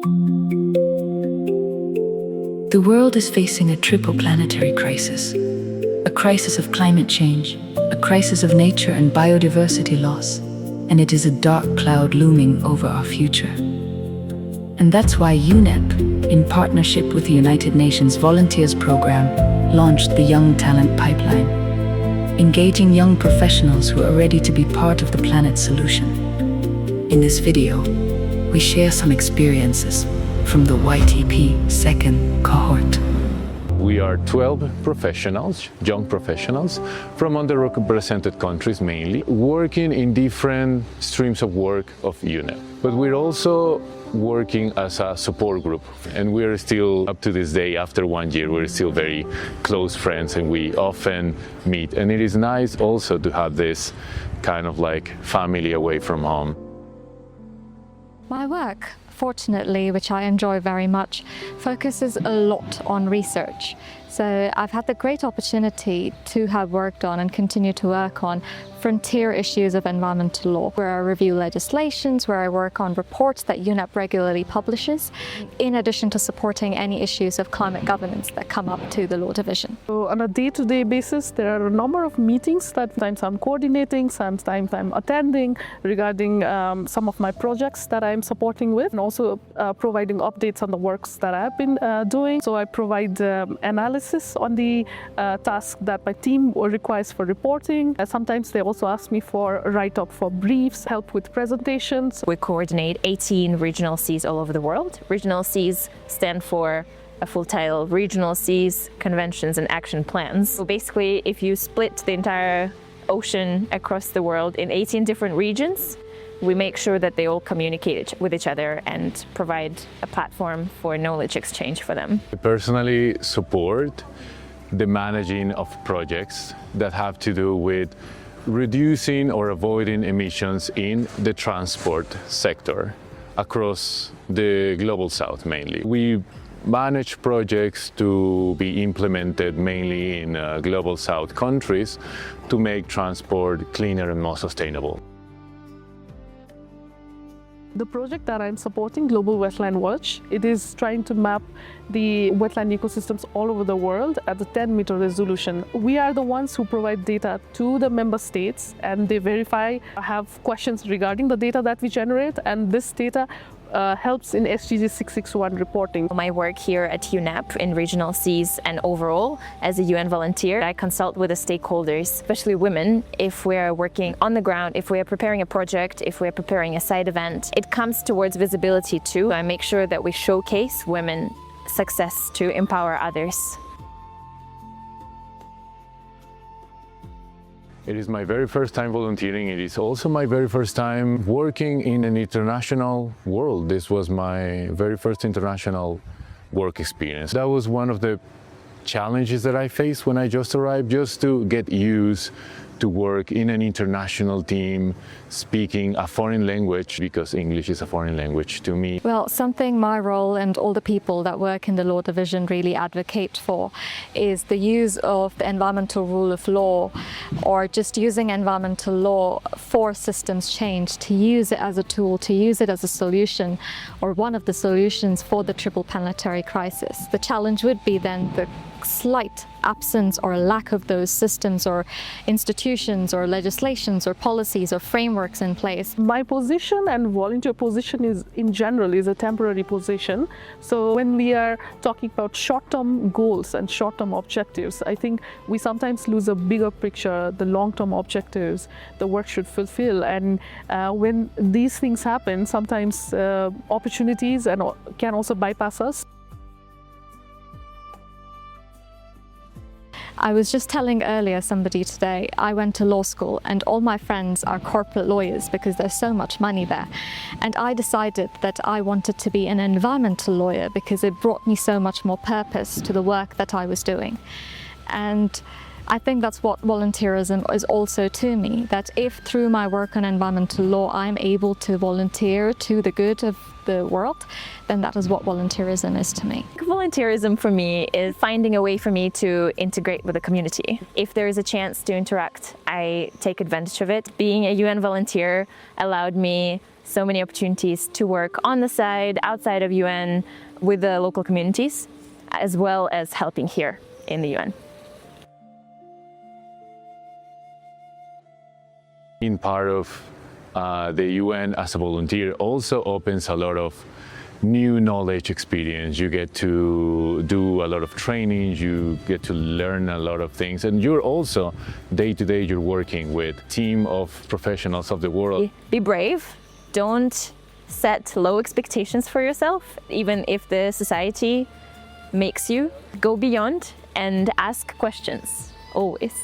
The world is facing a triple planetary crisis. A crisis of climate change, a crisis of nature and biodiversity loss, and it is a dark cloud looming over our future. And that's why UNEP, in partnership with the United Nations Volunteers Program, launched the Young Talent Pipeline, engaging young professionals who are ready to be part of the planet's solution. In this video, we share some experiences from the YTP second cohort. We are 12 professionals, young professionals, from underrepresented countries mainly, working in different streams of work of UNEP. But we're also working as a support group, and we're still, up to this day, after 1 year, we're still very close friends, and we often meet. And it is nice also to have this kind of like family away from home. My work, fortunately, which I enjoy very much, focuses a lot on research. So I've had the great opportunity to have worked on and continue to work on frontier issues of environmental law, where I review legislations, where I work on reports that UNEP regularly publishes, in addition to supporting any issues of climate governance that come up to the Law Division. So on a day-to-day basis, there are a number of meetings that sometimes I'm coordinating, sometimes I'm attending regarding some of my projects that I'm supporting with, and also providing updates on the works that I've been doing. So I provide analysis on the task that my team requires for reporting. Sometimes they also ask me for write-up for briefs, help with presentations. We coordinate 18 regional Cs all over the world. Regional Cs stand for a full title, Regional Cs, Conventions and Action Plans. So basically, if you split the entire ocean across the world in 18 different regions, we make sure that they all communicate with each other and provide a platform for knowledge exchange for them. I personally support the managing of projects that have to do with reducing or avoiding emissions in the transport sector across the Global South mainly. We manage projects to be implemented mainly in Global South countries to make transport cleaner and more sustainable. The project that I'm supporting, Global Wetland Watch, it is trying to map the wetland ecosystems all over the world at the 10-meter resolution. We are the ones who provide data to the member states, and they verify, have questions regarding the data that we generate, and this data helps in SDG 661 reporting. My work here at UNEP in regional Cs and overall as a UN volunteer, I consult with the stakeholders, especially women, if we're working on the ground, if we're preparing a project, if we're preparing a side event. It comes towards visibility too. I make sure that we showcase women's success to empower others. It is my very first time volunteering. It is also my very first time working in an international world. This was my very first international work experience. That was one of the challenges that I faced when I just arrived, just to get used to work in an international team, speaking a foreign language, because English is a foreign language to me. Well, something my role and all the people that work in the Law Division really advocate for is the use of the environmental rule of law, or just using environmental law for systems change, to use it as a tool, to use it as a solution, or one of the solutions for the triple planetary crisis. The challenge would be then the slight absence or lack of those systems or institutions or legislations or policies or frameworks in place. My position and volunteer position is, in general, is a temporary position. So when we are talking about short-term goals and short-term objectives, I think we sometimes lose a bigger picture, the long-term objectives the work should fulfill. And when these things happen, sometimes opportunities can also bypass us. I was just telling earlier somebody today, I went to law school and all my friends are corporate lawyers because there's so much money there. And I decided that I wanted to be an environmental lawyer because it brought me so much more purpose to the work that I was doing. And I think that's what volunteerism is also to me, that if through my work on environmental law I'm able to volunteer to the good of the world, then that is what volunteerism is to me. Volunteerism for me is finding a way for me to integrate with the community. If there is a chance to interact, I take advantage of it. Being a UN volunteer allowed me so many opportunities to work on the side, outside of UN, with the local communities, as well as helping here in the UN. Being part of the UN as a volunteer also opens a lot of new knowledge experience. You get to do a lot of trainings, you get to learn a lot of things, and you're also day to day you're working with a team of professionals of the world. Be brave, don't set low expectations for yourself, even if the society makes you. Go beyond and ask questions, always.